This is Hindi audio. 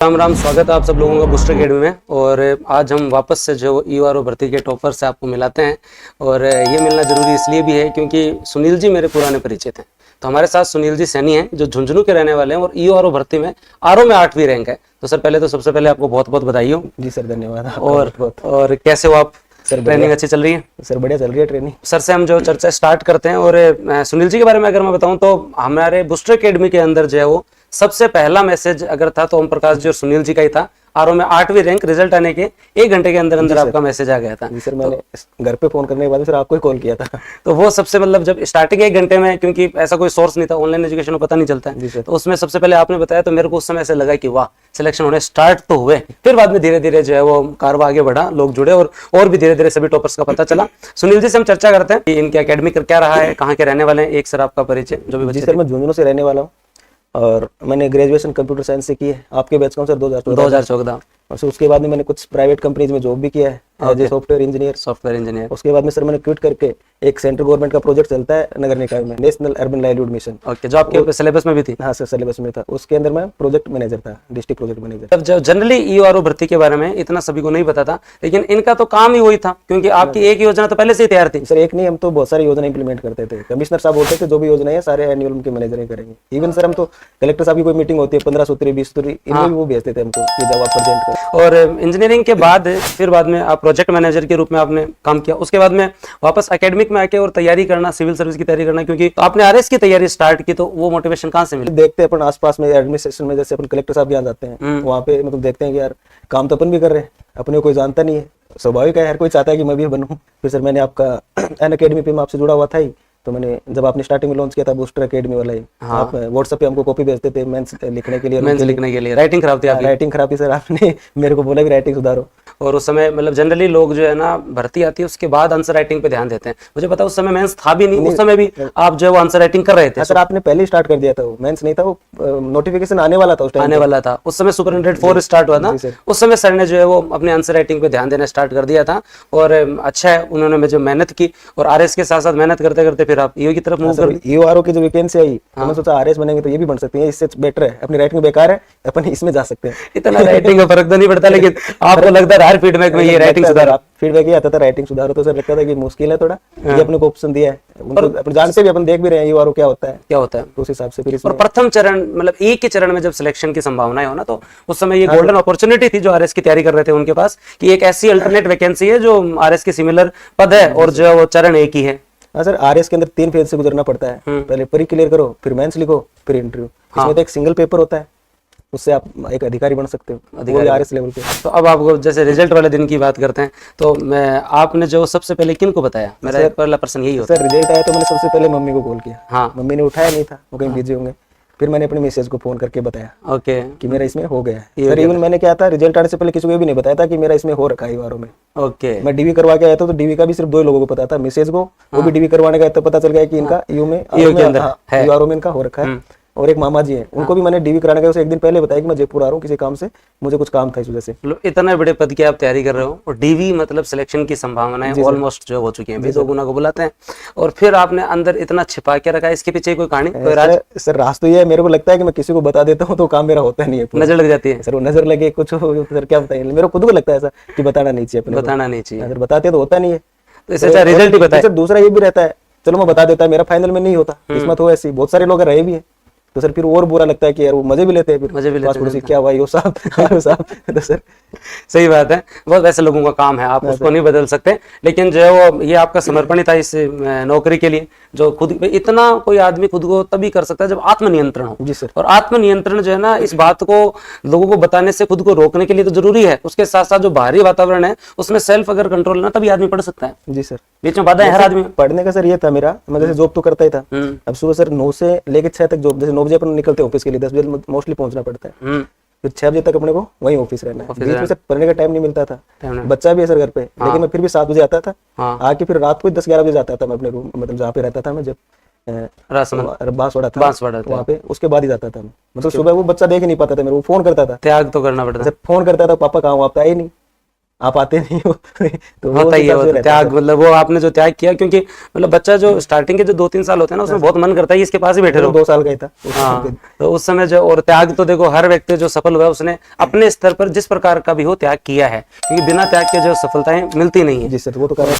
राम राम, स्वागत है आप सब लोगों का बूस्टर अकेडमी में। और आज हम वापस से जो ईओआरओ भर्ती के टॉपर से आपको मिलाते हैं। और ये मिलना जरूरी इसलिए भी है क्योंकि सुनील जी मेरे पुराने परिचित हैं। तो हमारे साथ सुनील जी सैनी हैं जो झुंझुनू के रहने वाले हैं और ईओआरओ भर्ती में आरओ में 8वीं रैंक है। तो सर पहले तो सबसे पहले आपको बहुत बहुत बधाई हो। जी सर, धन्यवाद। और कैसे हो आप? सर ट्रेनिंग अच्छी चल रही है? सर बढ़िया चल रही है ट्रेनिंग। सर से हम जो चर्चा स्टार्ट करते हैं। और सुनील जी के बारे में अगर मैं बताऊं तो हमारे बूस्टर अकेडमी के अंदर जो है वो सबसे पहला मैसेज अगर था तो ओम प्रकाश जी और सुनील जी का ही था। आरओ में 8वीं रैंक, रिजल्ट आने के 1 घंटे के अंदर अंदर आपका मैसेज आ गया था। जी सर, मैंने घर पे फोन करने के बाद सर आपको ही कॉल किया था। तो वो सबसे मतलब जब स्टार्टिंग 1 घंटे में, क्योंकि ऐसा कोई सोर्स नहीं था, ऑनलाइन एजुकेशन में पता नहीं चलता है, तो उसमें सबसे पहले आपने बताया तो मेरे को उस समय ऐसे लगा कि वाह, सिलेक्शन होने स्टार्ट तो हुए। फिर बाद में धीरे धीरे जो है वो कारवा आगे बढ़ा, लोग जुड़े और भी धीरे धीरे सभी टॉपर्स का पता चला। सुनील जी से हम चर्चा करते हैं कि इनके एकेडमी क्या रहा है, कहाँ के रहने वाले हैं। एक सर आपका परिचय जो भी। जी सर, मैं झुंझुनू से रहने वाला हूँ और मैंने ग्रेजुएशन कंप्यूटर साइंस से की है। आपके बैच का हूँ सर 2014। और सर उसके बाद में मैंने कुछ प्राइवेट कंपनीज में जॉब भी किया है एज ए सॉफ्टवेयर इंजीनियर। उसके बाद में सर मैंने क्विट करके एक सेंट्रल गवर्नमेंट का प्रोजेक्ट चलता है नगर निकाय में, national urban livelihood mission. Okay, जो आपके सिलेबस में भी थी? हाँ सर, सिलेबस में था। उसके अंदर मैं प्रोजेक्ट मैनेजर था, डिस्ट्रिक्ट प्रोजेक्ट मैनेजर। तब जो जनरली ईओआरओ भर्ती के बारे में इतना सभी को नहीं पता था, लेकिन इनका तो काम ही वही था क्योंकि आपकी एक योजना तो पहले से ही तैयार थी। सर एक नहीं, हम तो बहुत सारी योजना इंप्लीमेंट करते थे। कमिश्नर साहब बोलते थे जो भी योजना है सारे एनुअल उनके मैनेजर ही करेंगे। इवन सर हम तो कलेक्टर साहब की कोई मीटिंग होती है 15 सूत्री 20 सूत्री, इनमें भी वो भेजते थे हमको कि जब आप प्रेजेंट करें। और इंजीनियरिंग के बाद फिर बाद में आप प्रोजेक्ट मैनेजर के रूप में आपने काम किया। उसके बाद में वापस एकेडमिक में आके और तैयारी करना, सिविल सर्विस की तैयारी करना, क्योंकि तो आपने आरएस की तैयारी स्टार्ट की, तो वो मोटिवेशन कहाँ से मिली? देखते हैं अपन आसपास में एडमिनिस्ट्रेशन में, जैसे अपन कलेक्टर साहब के यहाँ जाते हैं वहाँ पे मतलब देखते हैं कि यार काम तो अपन भी कर रहे हैं, अपने को कोई जानता नहीं है। स्वाभाविक है, हर कोई चाहता है कि मैं भी बनूं। फिर सर मैंने आपका अन अकेडमी पे मैं आपसे जुड़ा हुआ था ही, तो मैंने जब आपने स्टार्टिंग में लॉन्च किया था बूस्टर अकेडमी वाला ही, आप व्हाट्सएप पे हमको कॉपी भेजते थे मेंस लिखने के लिए। मेंस लिखने के लिए राइटिंग खराब थी आपकी? राइटिंग खराब थी सर, आपने मेरे को बोला कि राइटिंग सुधारो। और उस समय मतलब जनरली लोग जो है ना भर्ती आती है उसके बाद आंसर राइटिंग पे ध्यान देते हैं। मुझे पता उस समय मेंस था भी नहीं, उस समय भी आप जो है वो आंसर राइटिंग कर रहे थे। सर आपने पहले ही स्टार्ट कर दिया था, वो मेंस नहीं था, वो नोटिफिकेशन आने वाला था उस टाइम, आने वाला था उस समय। सुपरिटेंडेंट 4 स्टार्ट हुआ था उस समय। सर ने जो है वो अपने आंसर राइटिंग पे ध्यान देना स्टार्ट कर दिया था। और अच्छा है, उन्होंने जो मेहनत की और आरएस के साथ साथ मेहनत करते करते फिर आप ईओ की तरफ मूव कर। ईओआरओ की जो वैकेंसी आई तो मैं सोचा आरएस बनेंगे तो ये भी बन सकते हैं, इससे बेटर है, अपनी राइटिंग बेकार है, अपन इसमें जा सकते हैं। इतना राइटिंग का फर्क तो नहीं पड़ता, लेकिन आपको लगता है हर फीडबैक में ये राइटिंग सुधार, फीडबैक ये आता था राइटिंग सुधारो, तो सर लगता था कि मुश्किल है थोड़ा, ये अपने को ऑप्शन दिया है। अपन जानते भी, अपन देख भी रहे हैं ईओआरओ क्या होता है, तो उस हिसाब से फिर और प्रथम चरण मतलब एक के चरण में जब सिलेक्शन की संभावनाएं हो ना, तो उस समय ये गोल्डन अपॉर्चुनिटी थी जो आरएस की तैयारी कर रहे थे उनके पास, कि एक ऐसी अल्टरनेट वैकेंसी है जो आरएस के सिमिलर पद है और जो वो चरण एक ही है। हाँ सर, आरएस के अंदर 3 फेज से गुजरना पड़ता है। पहले प्री क्लियर करो, फिर मेंस लिखो, फिर इंटरव्यू। इसमें तो एक सिंगल पेपर होता है, उससे आप एक अधिकारी बन सकते हो, अधिकारी आरएस लेवल पे। तो अब आपको जैसे रिजल्ट वाले दिन की बात करते हैं, तो मैं आपने जो सबसे पहले किन को बताया? मेरा पहला प्रश्न यही होता है। सर रिजल्ट आया तो मैंने सबसे पहले मम्मी को कॉल किया। हाँ, मम्मी ने उठाया नहीं था, वो कहीं बिजी होंगे। फिर मैंने अपने मिसेज को फोन करके बताया ओके कि मेरा इसमें हो गया है। सर इवन मैंने क्या था, रिजल्ट आने से पहले किसी को भी नहीं बताया था कि मेरा इसमें हो रखा है ईओआरओ में। ओके, मैं डीवी करवा के आया था, तो डीवी का भी सिर्फ 2 लोगों को पता था, मिसेज को, वो भी डीवी करवाने गए तो पता चल गया कि इनका ईओआरओ में इनका हो रखा है। और एक मामा जी हैं, उनको भी मैंने डीवी कराने गया उसे 1 दिन पहले बताया कि मैं जयपुर आ रहा हूँ किसी काम से, मुझे कुछ काम था इस वजह से। इतने बड़े पद की आप तैयारी कर रहे हो और डीवी मतलब सिलेक्शन की संभावनाएं ऑलमोस्ट जो हो चुकी हैं, 2 गुना को बुलाते हैं, और फिर आपने अंदर इतना छिपा के रखा है। इसके पीछे कोई कहानी, कोई राज? सर राज तो ये है, मेरे को लगता है कि मैं किसी को बता देता हूँ तो काम मेरा होता नहीं है, नजर लग जाती है। सर वो नजर लगे कुछ सर क्या बताइए, मेरे को खुद को लगता है ऐसा कि बताना नहीं चाहिए, बताना नहीं चाहिए। अगर बताते तो होता नहीं है, तो इससे अच्छा रिजल्ट ही बताए। सर दूसरा ये भी रहता है, चलो मैं बता देता है, मेरा फाइनल में नहीं होता, किस्मत हो ऐसी, बहुत सारे लोग रहे भी है, तो सर फिर और बुरा लगता है कि यार वो मजे भी लेते हैं, फिर मजे भी लेते हैं, क्या हुआ यो साहब साहब। तो सर सही बात है, बहुत वैसे लोगों का काम है, आप उसको नहीं बदल सकते। लेकिन जो है वो ये आपका समर्पण ही था इस नौकरी के लिए, जो खुद इतना कोई आदमी खुद को तभी कर सकता है जब आत्मनियंत्रण हो। जी सर। और आत्मनियंत्रण जो है ना, इस बात को लोगों को बताने से खुद को रोकने के लिए तो जरूरी है, उसके साथ साथ जो बाहरी वातावरण है उसमें सेल्फ अगर कंट्रोल ना, तभी आदमी पढ़ सकता है। जी सर, बीच में बाधा है हर आदमी। पढ़ने का सर ये था मेरा, मैं जैसे जॉब तो करता ही था, अब सुबह सर 9 से लेकर 6 तक जॉब, जैसे 9 बजे अपन निकलते हैं ऑफिस के लिए, 10 बजे मोस्टली पहुंचना पड़ता है, फिर 6 बजे तक अपने को वहीं ऑफिस रहना है। बीच में सर पढ़ने का टाइम नहीं मिलता था, बच्चा भी है सर घर पे, लेकिन मैं फिर भी 7 बजे आता था, आके फिर रात को 10-11 बजे जाता था मैं अपने रूम, मतलब जहाँ पे रहता था मैं, जब बांसवाड़ा था वहाँ पे, उसके बाद ही जाता था मैं। मतलब सुबह वो बच्चा देख ही नहीं पाता था मेरे को, फोन करता था, त्याग तो करना पड़ता था। फोन करता था, पापा कहाँ हो, आप तो आए नहीं, आप आते नहीं हो तो होता ही है हिसाब से वो रहता त्याग, मतलब वो आपने जो त्याग किया, क्योंकि मतलब बच्चा जो स्टार्टिंग के जो 2-3 साल होते हैं ना, उसमें बहुत मन करता है कि इसके पास ही बैठे वो रहो। 2 साल का ही था हाँ, तो उस समय जो, और त्याग तो देखो हर व्यक्ति जो सफल हुआ है उसने अपने स्तर पर जिस प्रकार का भी हो त्याग किया है, क्योंकि बिना त्याग के जो सफलताएं मिलती नहीं है। जी सर, वो तो कर